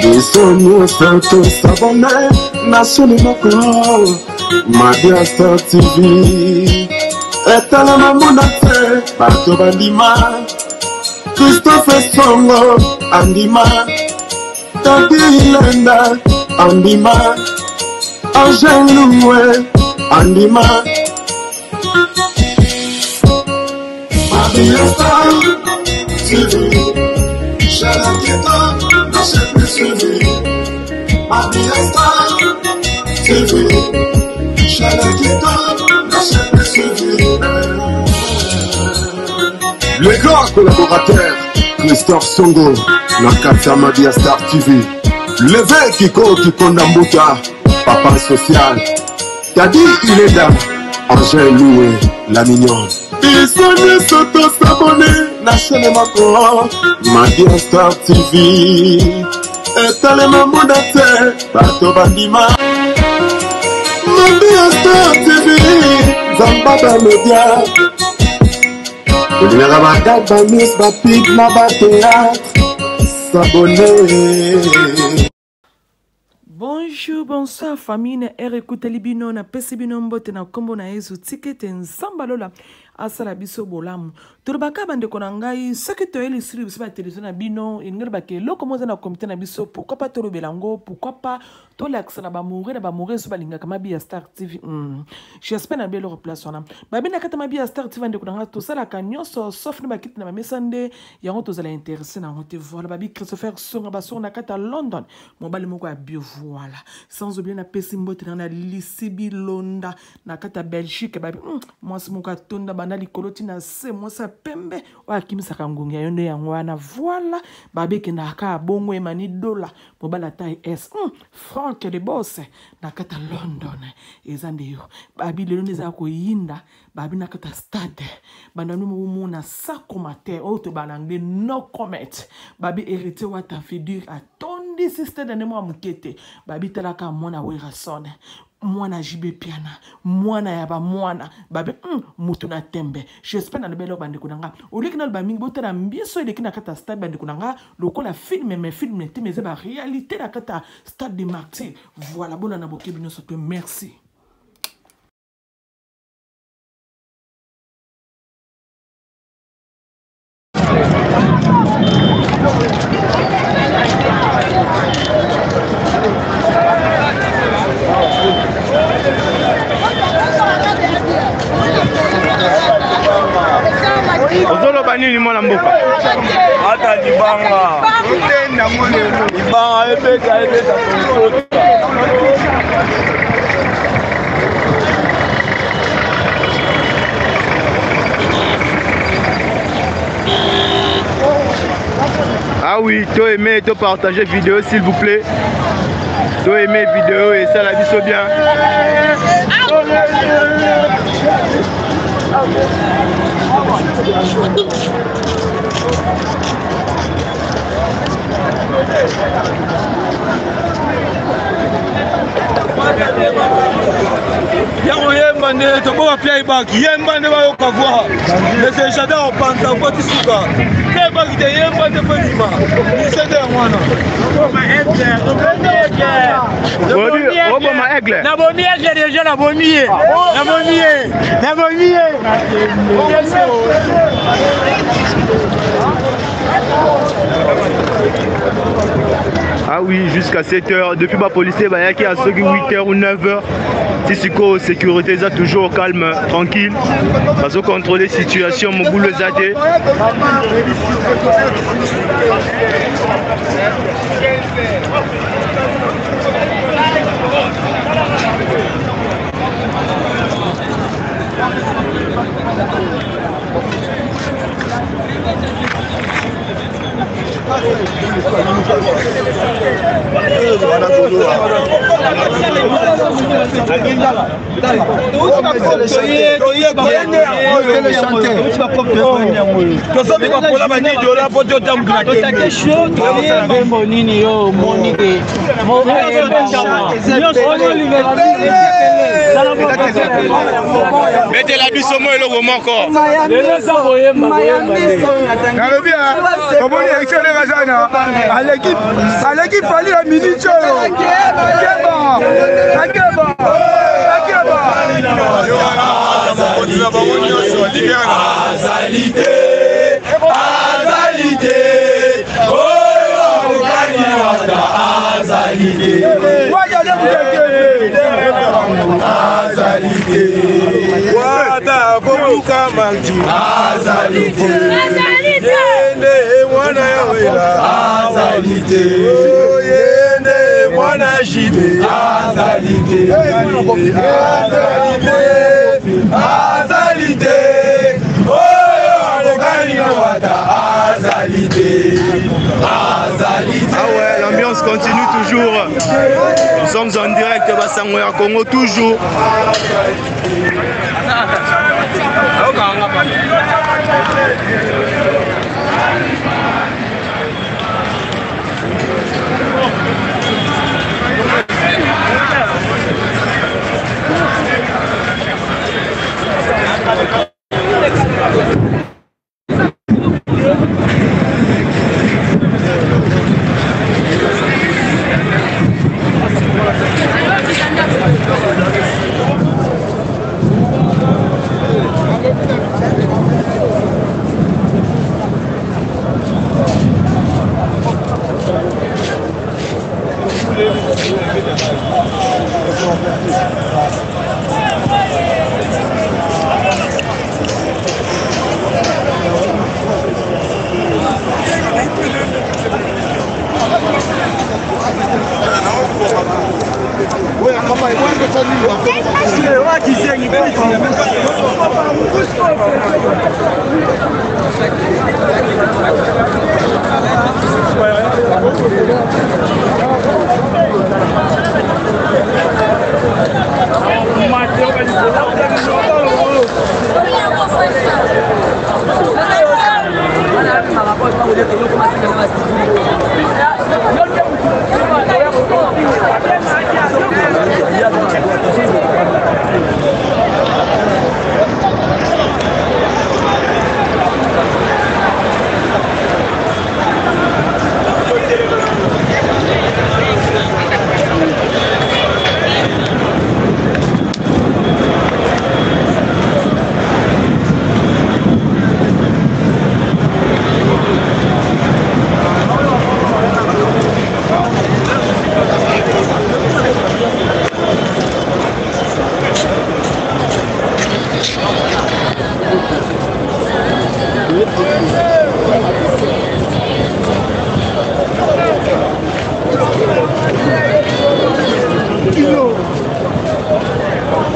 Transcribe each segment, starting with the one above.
Bisogno stato sabone nascere mako Madia Star TV etala mamunate bato bandima Christopher Songo andima Tati Lenda andima Angel Loué andima Madia Star TV Shalaketa nascere suivi Madia Star TV Le grand collaborateur Christophe Songo Nakata Madia Star TV Levé Kiko Kikondambuta Papa social Tadi Ileda Angel Loué La mignonne Bisoni Soto Sabone Nachene Mako Madia Star TV Etale Mamudate Bato Bandima Madia Star TV Zambada Media Olinga Bagaba Miss Bapid Mabatea S'abonner. Bonjour, bonsoir famille, écoutez libino na pesibino mbote na kombo na Yesu tikete nzambalola asala biso bolamu. Turubaka bande konangai sekito eli siri biso ba télévision na bino ingere ba ke loko moza na comité na biso pourquoi pas tolo belango pourquoi pas to l'accès na ba mourir so balinga kama Madia Star TV. J'espère na bien le replacement. Ba bina kata Madia Star TV ande konanga to sala kanyoso sauf na ba kit na mesande yango to zala intéressé na ngote voilà babi Christopher Songa ba sur na kata London. Mobali moko a bio voilà. Sans oublier na pesimbote na Lisibi Londa na kata Belgique babi moi c'est mon katonda bana likoloti na se moi ça pembe wa kimisaka ngungi ya yonde yango wana voilà babi ke na ka bongo emani dola mobala taille S Franck de boss na kata London ezande yo babi lelo neza ko yinda babi na kata stade bana numu na sakomate auto banangle no comment babi hérité wa ta figure à tondi sister de moi mukete babi talaka mwana wera sone mwana jibe piana mwana yaba mwana babi mutuna tembe j'espère na belo bande kunanga original ba mingi botera mbieso ile kina kata stade bande kunanga lokola film mais film te mais ba réalité la kata stade de Martyrs voilà bona na boke bino soto merci. Ozolo banini mwana mboka ata libanga libanga ebeka Ah oui, toi aimez, toi partagez vidéo s'il vous plaît. Toi aimez vidéo et ça la biso bien. Yango yemba nde tokoka pia ibaki yemba nde bayoka voir mais j'adore panta poti suka ke baki te yemba nde pema ni sede mwana Obama aigle na boni aigle déjà na boni Ah oui, jusqu'à 7h. Depuis ma policier, il y a qui a 8h ou 9h. Si c'est sécurité, ça toujours au calme, tranquille. Parce que contrôler la situation, mon boulot est aidé. Mettez la biso moi le moment encore. À l'équipe, fallait la minute. Ah ouais, l'ambiance continue toujours. Nous sommes en direct de Bassangoya Congo toujours.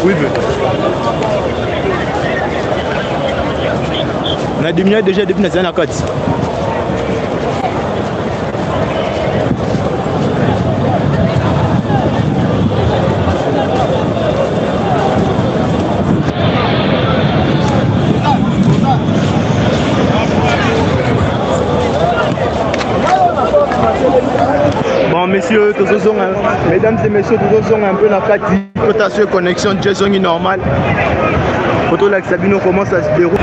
Oui, on a diminué déjà depuis les années 4. Bon, messieurs, mesdames et messieurs, nous sommes un peu dans la cotation connexion Jason normal. Photo là, Sabino commence à se dérouler.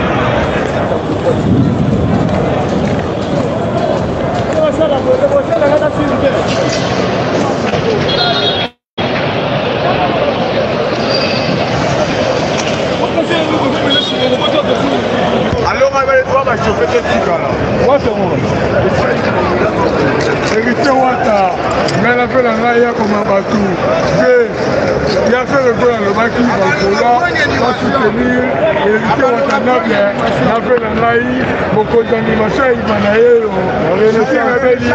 Alors, on va les trois chauffer le petit gars là. Moi, c'est moi. Héritier Wata, mais la fait la naïa comme un bateau. Il a fait le goût dans le maquis, pour soutenir Héritier Wata Nable, il a fait la naïa, mon côté d'animation, il m'a naïe. Je suis réveillé.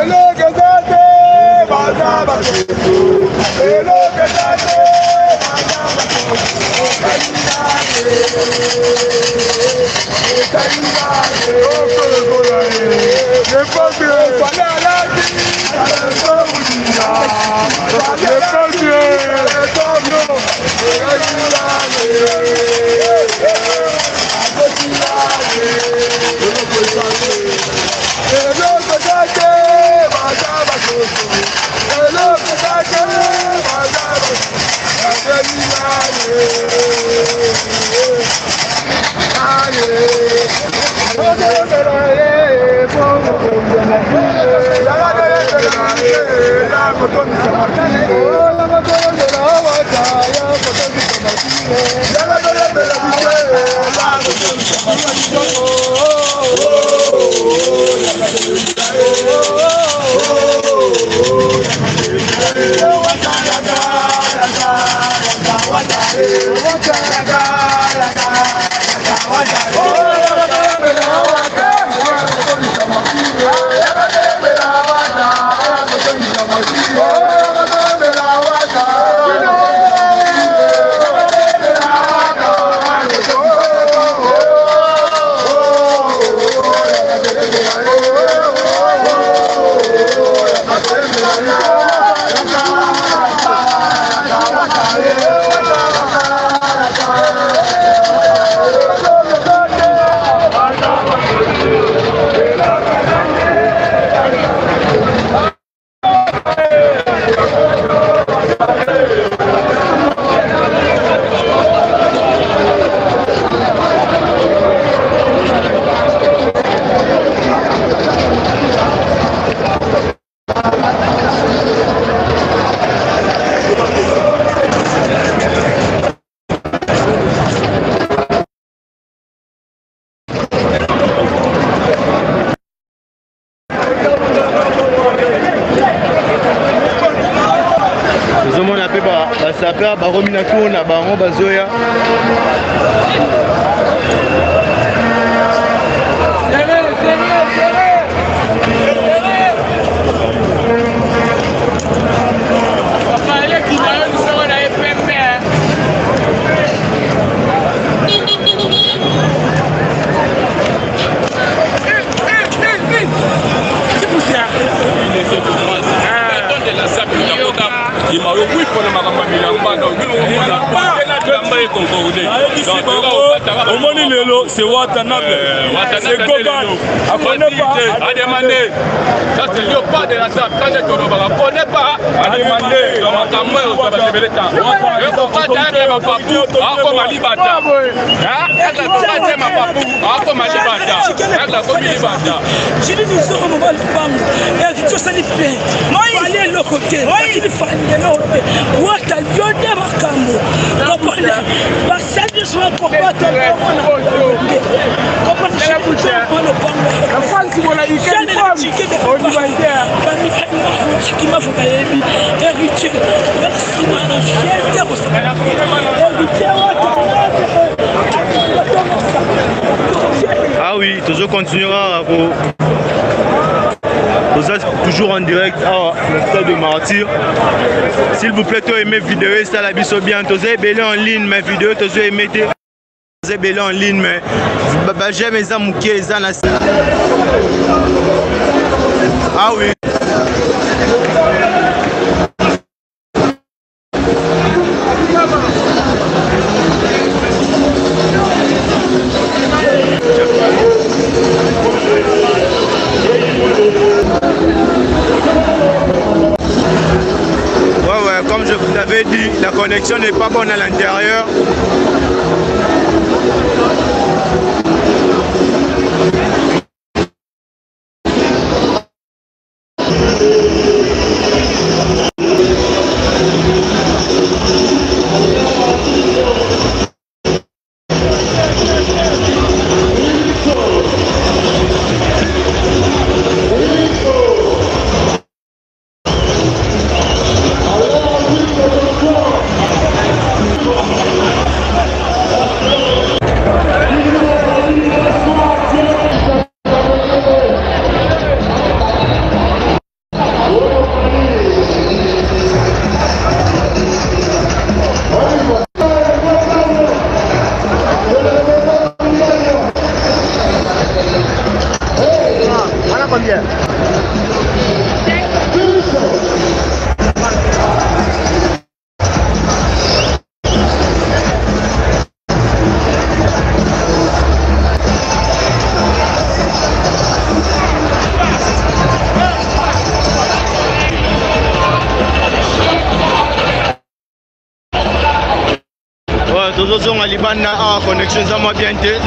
Hello, Gazate! Hello, Gazate! basaka baromina kuna bango bazoya c'est Watanabe. C'est Gogan. On connaît pas. À demander. Ça, c'est le pas de la salle. Quand je ne connais pas, à demander. Ah oui, toujours continuera toujours en direct à le stade de Martyr. S'il vous plaît, tu aimez vidéo, ça la biso bien. Tu as belé en ligne mes vidéos, tu as aimé belé en ligne mais j'aime les amoukiers, les anas. Ah oui. Comme je vous l'avais dit, la connexion n'est pas bonne à l'intérieur. combien? Tozozonga libanda a connexion za moi bien te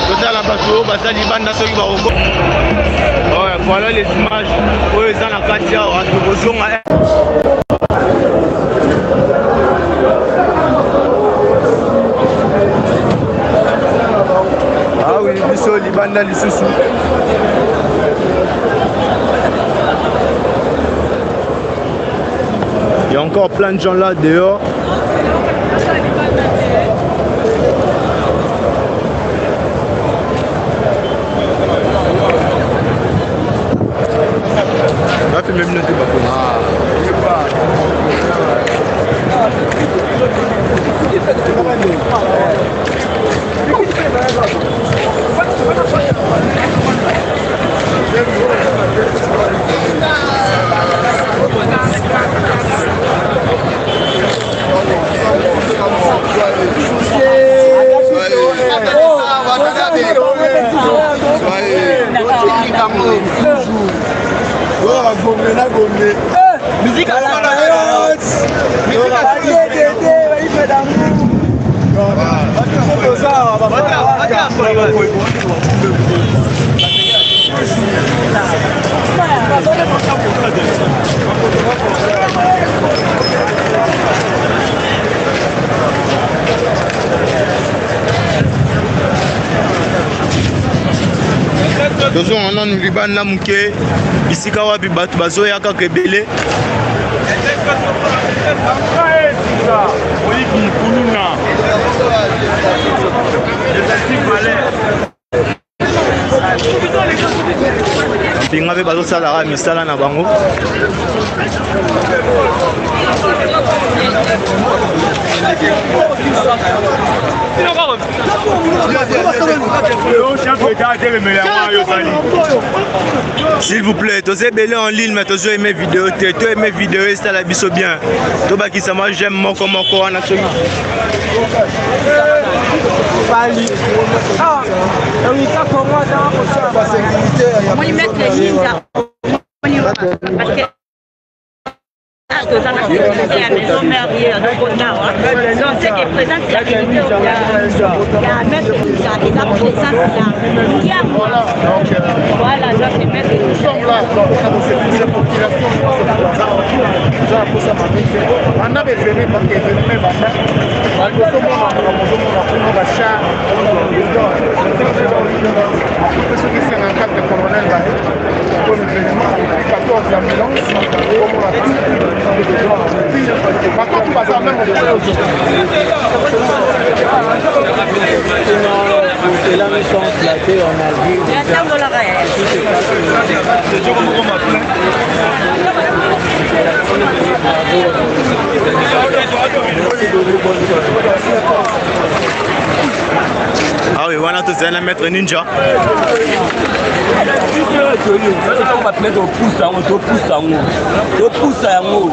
tozala bato baza libanda soki bakoko voilà les images oyo eza na kati awa tokozonga awi biso libanda lisusu il y a encore plein de gens là dehors. Même ne pas musique à la tozo on a nous liban na muke bisika wapi batu bazoya kaka ebele mpinga mpe bazosalaka misala na bango s'il vous plaît, tous ebele en ligne mais tous aimé vidéo te to aimé vidéo ça la biso bien to bakisa moi j'aime moko wana soki on y met les lignes parce que donc ce qui présente la qualité, il y a mettre tout ça, les appuis, voilà, donc les mettre tout ça. Là, nous sommes flattés, on a vu. Ah oui, voilà, tu es un maître ninja. On va te mettre au pouce en haut, au pouce en haut. Au pouce en haut.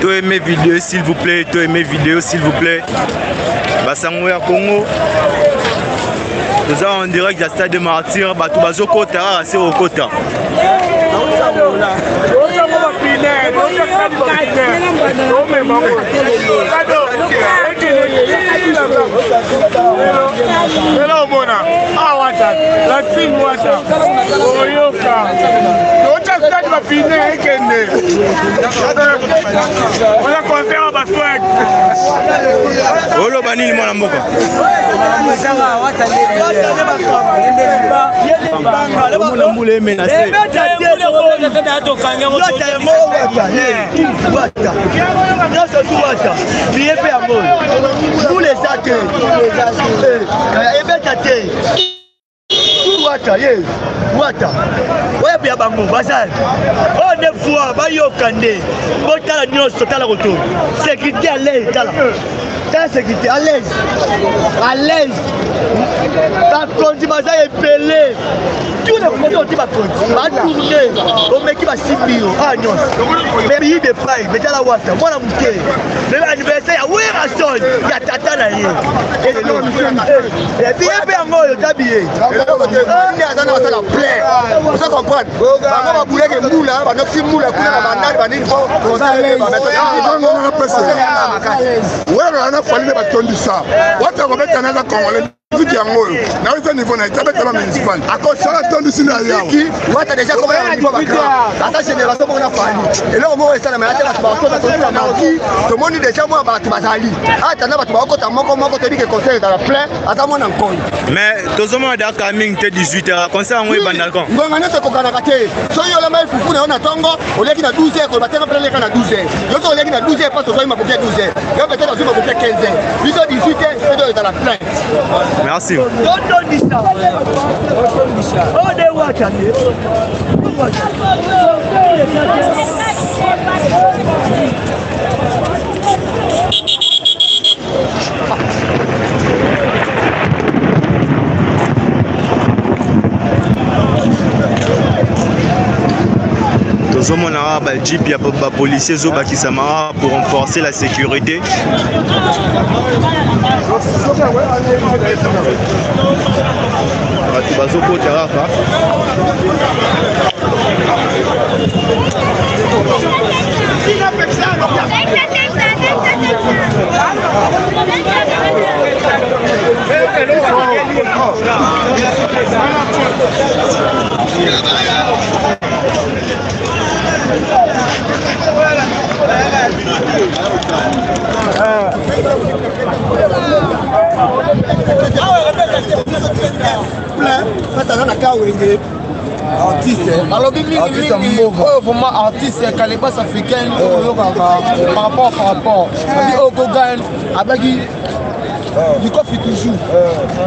Toi aimez vidéo s'il vous plaît, toi aimez vidéo s'il vous plaît. Basango ya Congo. Nous sommes en direct du stade de Martyrs, Batubazo Kota, c'est au Kota. Olo banini mwana mboka. Mbule menacé. Wata oya ya bango basal o ne fois ba yo kande botala nyonso tala koto sécurité à l'aise tala sécurité à l'aise ba konti baza epelé tout le monde on dit ba konti ba tourner o meki ba sibio nyonso mais yi de paille mais tala wata mwana muté le anniversaire ya wera son ya tata na ye et puis pe yango yo tabié azana basala plein oza comprendre bango babuleke mbula banoksi mbula kuna na banani banini po wera na falile batondisa wata kobeta naza congolais vite yango na weza niveau na etabetala municipal akosala tondisi na yawo wata déjà comme un niveau bakra ata génération moko na fali eloko moko esala mais ata bato bakota tondisa maoki tomoni déjà mwa bato bazali ata na bato bakota moko toyebi ke conseil dans la plein ata mwana nkoi mais tozomona daka mingi te 18h conseil yango ebanda quand ngonga nyonso ekokanaka te soki olema efufu na yo na ntongo oleki na 12h kolobateka mpe leka na 12h yo so oleki na 12h pas ozoi makoki ya 12h yo peut-être ozwi makoki ya 15h biso 18h ezo eza la plein. Merci. Tozomona ba jeep ya ba policiers zo bakisama pour renforcer la sécurité. Batu bazoko teraka. Artiste Calibas africaine par rapport au Gogan avec du coffee toujours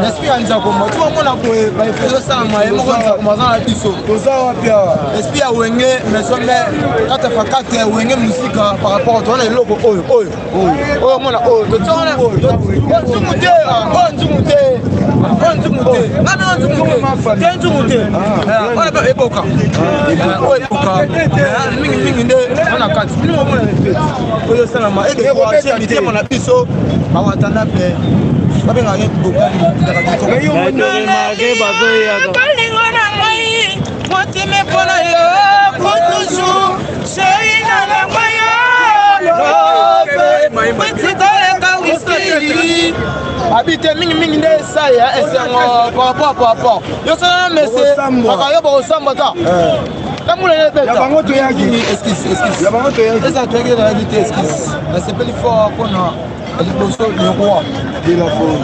l'esprit à nous comme tout le monde a fait ça mais moi on a dit ça l'esprit à Wenge mais son 4x4 Wenge musique par rapport à le logo oh mon habite mingi nde ça ya esengo par rapport yo ça messe akayo ba osambata la moule ne beta ya bango to yaki excuse ya bango to yaki ça to yaki la réalité excuse la c'est pas fort qu'on a liboso le roi de la forêt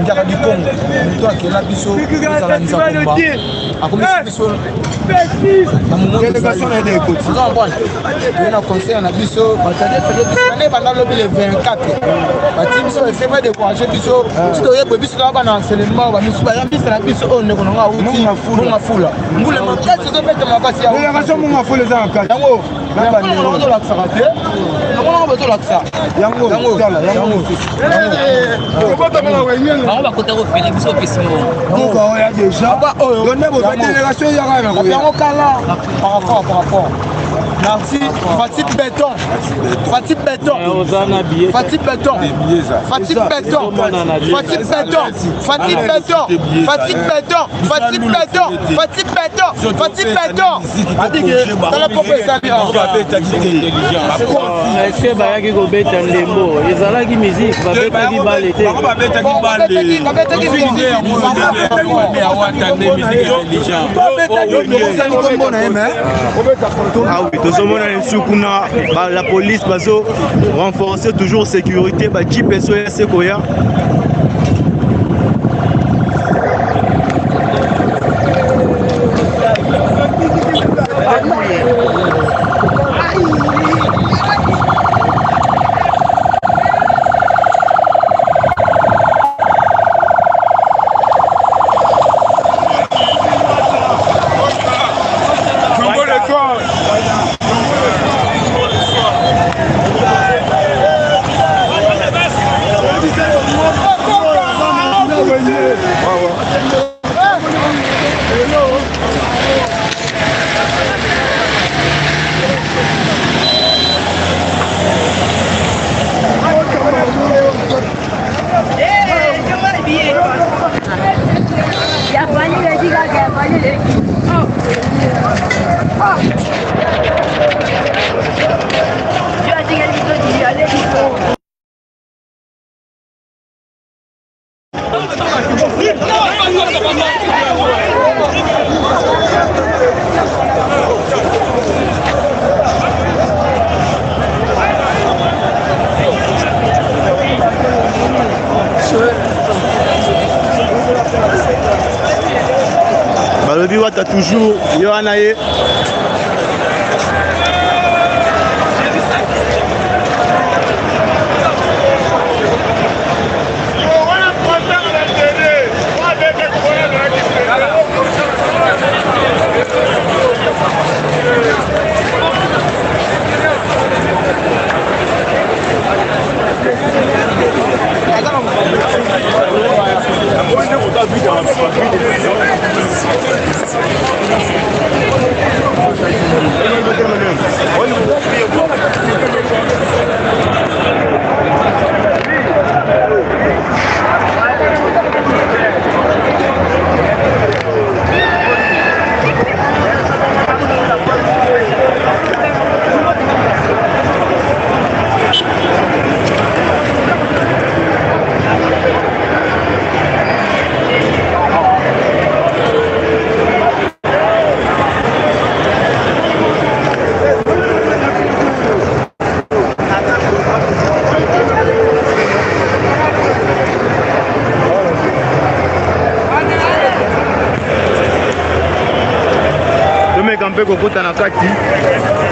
ndaka du Congo toi qui la biso ça la nisa combat akomi biso na moment délégation na de côté ça on parle on a conseil na biso batade fait pendant le 24 bati biso c'est pas décourager biso tu dois yebo biso ba na enseignement ba biso ba yambisa na biso on ne konanga uti munga fula mbule makati to pete makasi ya délégation munga fula za makati yango ba ni on doit l'accepter on va tout l'accepter yango on va côté au Philippe biso pisimo donc on a déjà on a une délégation ya kana yango kala par rapport Merci. Fatih Béton. Fatih Béton. Fatih Béton. Fatih Béton. Fatih Béton. Fatih Béton. Fatih Béton. Fatih Béton. Fatih Béton. Fatih Béton. Dans la proposition. Est-ce que Bayaki Gobet un lembo? Ils ont la musique. Babetaki balete. Ah oui, tout ce monde la police va renforcer toujours sécurité, bah Jeep et Sequoia. Balobi wata toujours Yohanaye.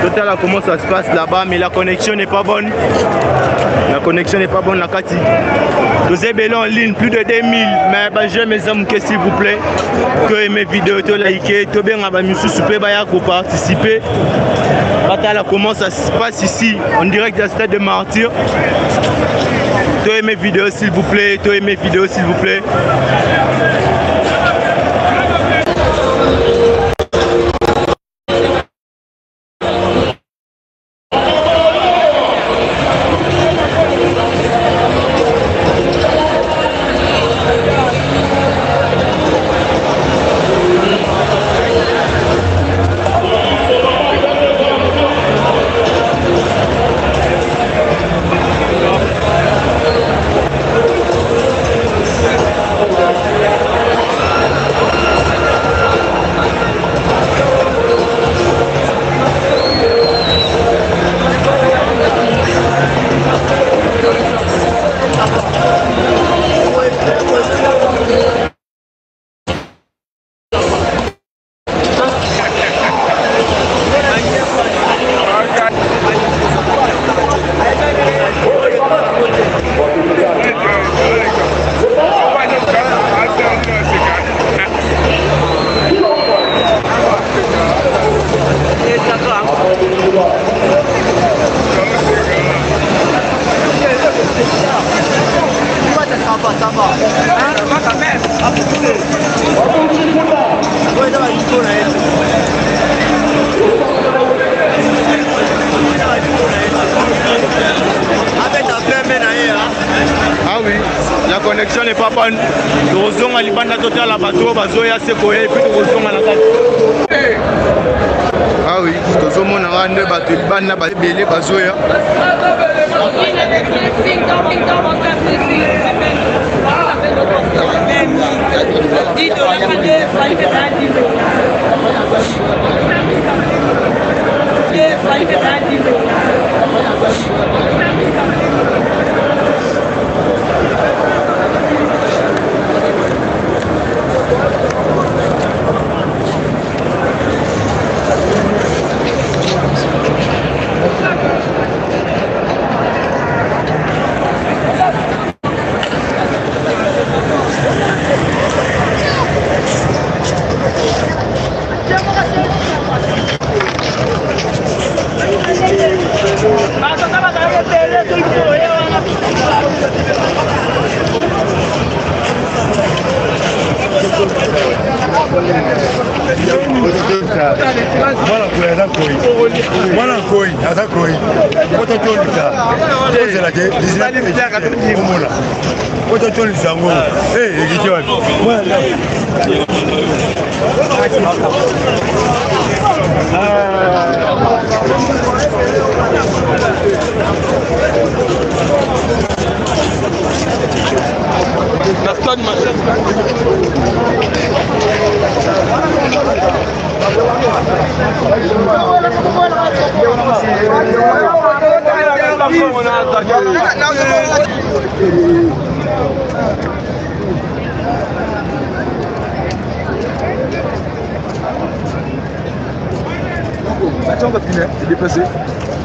Total comment ça se passe là-bas, mais la connexion n'est pas bonne. La connexion n'est pas bonne la Kati. Vous avez en ligne plus de 2000, mais bah, j'aime mes amis que s'il vous plaît, que mes vidéos, te liker, te bien pour participer. Bataille comment ça se passe ici, en direct du stade de Martyrs. Te mes vidéos s'il vous plaît, te mes vidéos s'il vous plaît. n'est pas panne. Tozonga libanda total la bateau, bazoya sekoya et puis tozonga la carte. Ah oui, tozomona rande bateau libanda belé bazoya.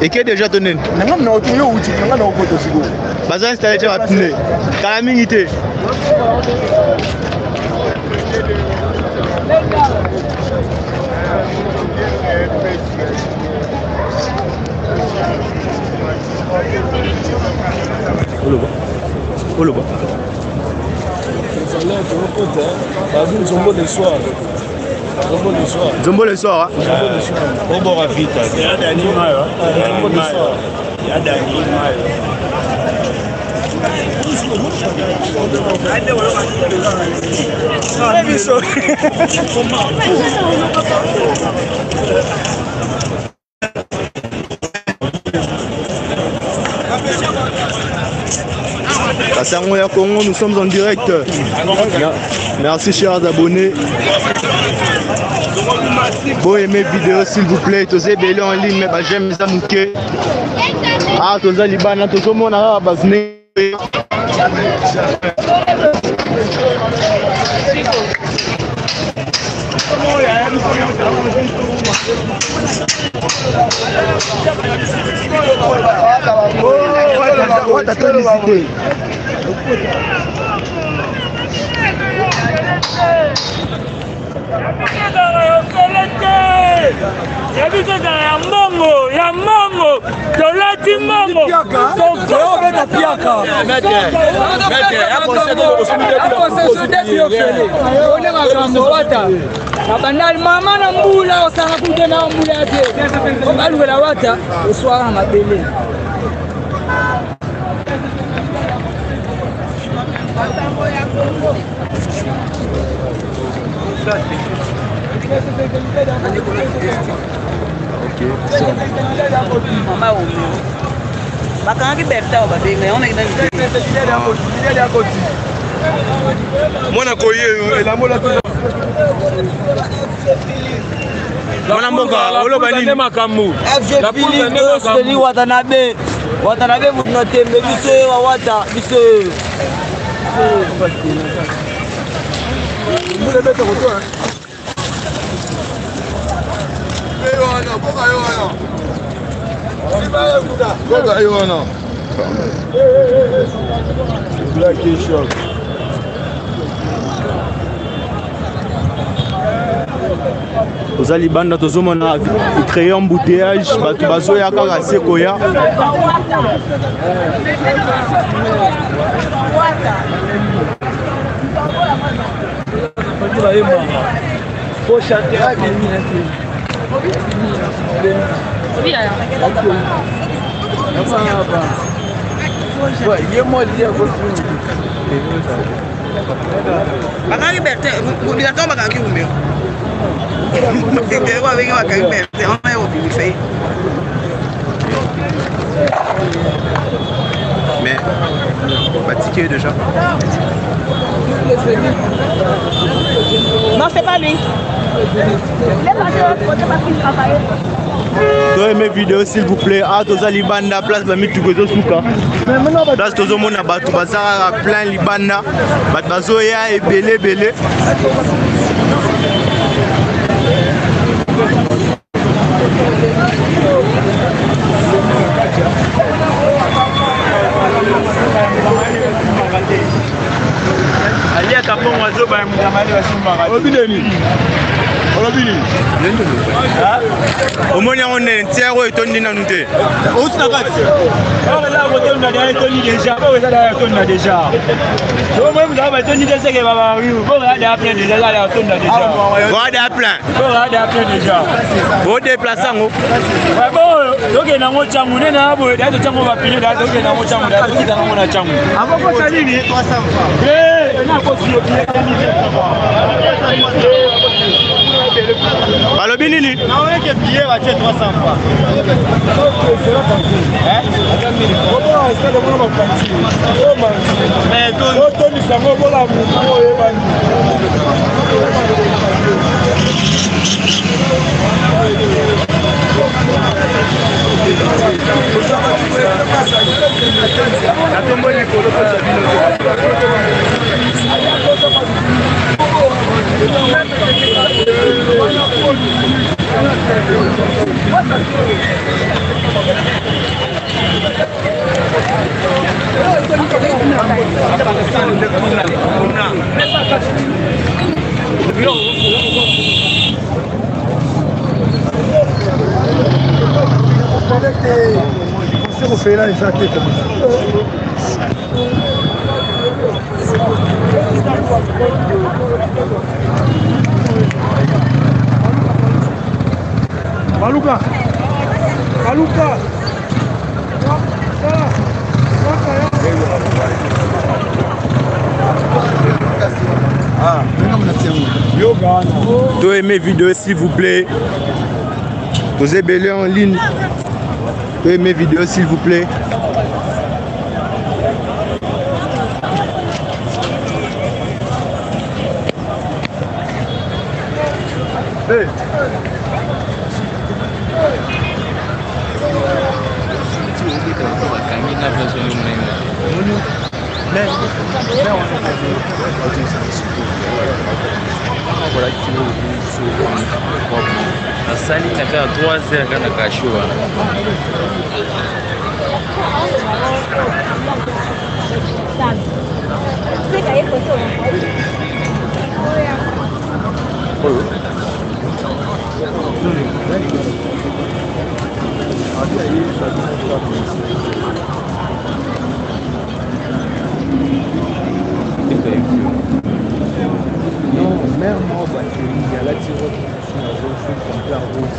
Et qui est déjà donné? Baza installé déjà la pneu. Calamité. Zombo le soir. Zombo le soir. Au bord à vite. Il y a d'animal. Zombo le soir. Il y a d'animal. Kassango ya Congo, nous sommes en direct. Merci chers abonnés. Bon aimez vidéo s'il vous plaît. Tosé belé en ligne mais bah j'aime ça mouké. Ah toza libana tozo mona bazne. Ya mbongo, tolati mbongo. Abandali mama na mbula osanga kude na mbula yake. Okaluvela wata oswara mabele. Mama omi. Bakanga berta obabenga ona ina. Mwana koye elamola Mwana mboka oloba nini makambo. La police de Watanabe. Watanabe munotembe biso wa wata biso. Mbule bete kotoa. Ayona, boka ayona. Boka ayona. Black shop. Toza libanda tozomona créer embouteillage bato bazoya kaka sekoya. Oui, Bakari Bertin, vous dites comment Bakari Oumé? C'est quoi avec Bakari Bertin? On est au Bifé. Mais, fatigué déjà. Non, c'est pas lui. Toi, mes vidéos, s'il vous plaît. Ah, Toza Libanda, place Bami Tugozo Souka. Place Tozo Mona Batu Bazara, plein Libanda. Batazoya et Belé Belé. Ali akapon wazo ba mudamali wasimba. Obideni. Olobini. Omoni on est tiers et toni na nute. Ostakati. On là on na déjà toni déjà. On là toni déjà. On même là toni déjà que baba oui. On là plein déjà là toni déjà. On là plein. On là plein déjà. Au déplaçant. Bon, donc na ngo changu na abo da to changu ba pile da donc na ngo changu da to kita na ngo na changu. Aboko salini 300. Na ko sio pile kani. Balobi nini? Na on que billet va 300 francs. Mais to ni sango bola mu ko e ba ni. Você fez lá isso aqui também. Maluca! Maluca! Toi mes vidéos s'il vous plaît. Vous êtes belé en ligne. Toi mes vidéos s'il vous plaît. Hey. Asali nakaa 3 heures kana kashuwa. Non, mère mort batterie, il y a la tirotte sur la zone, je suis complet en route.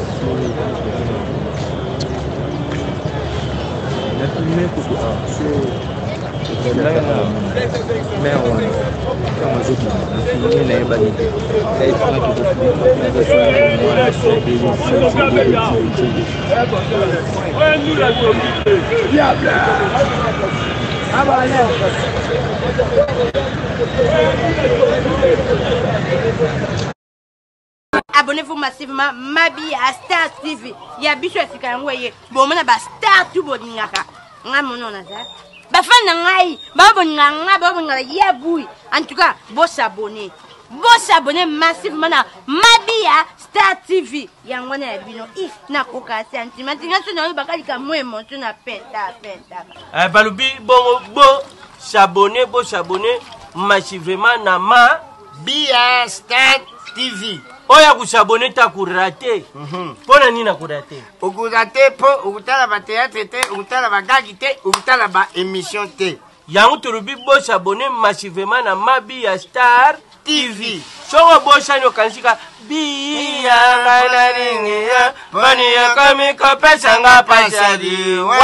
La fumée pour que c'est mère ouais. Quand on joue la fumée n'a pas d'idée. Ça est pas que Abonnez-vous massivement Mabi à Star TV. Il y a bicho à Ngoye. Bon, on a Star tout bon n'yaka. Nga mono na za. Ba fan na ngai, ba bon nga ba bon nga ya boui. En tout cas, bon s'abonner. Bon s'abonner massivement na Mabi à Star TV. Ya ngwana ya bino if na koka sentiment. Nga na ba kalika mo emotion na penta. Balubi bon s'abonner massivement na Mabi à Star TV. Oya kusabone ta kurate. Pona nina kurate. Ukurate po ukutala ba théâtre te, ukutala ba gagi te, ukutala ba émission te. Yangu turubi bo s'abonner massivement na Mabi à Star TV. Songo bo chanyo kansika biya nganaringi ya bani ya kami kopesa nga pasadi wa.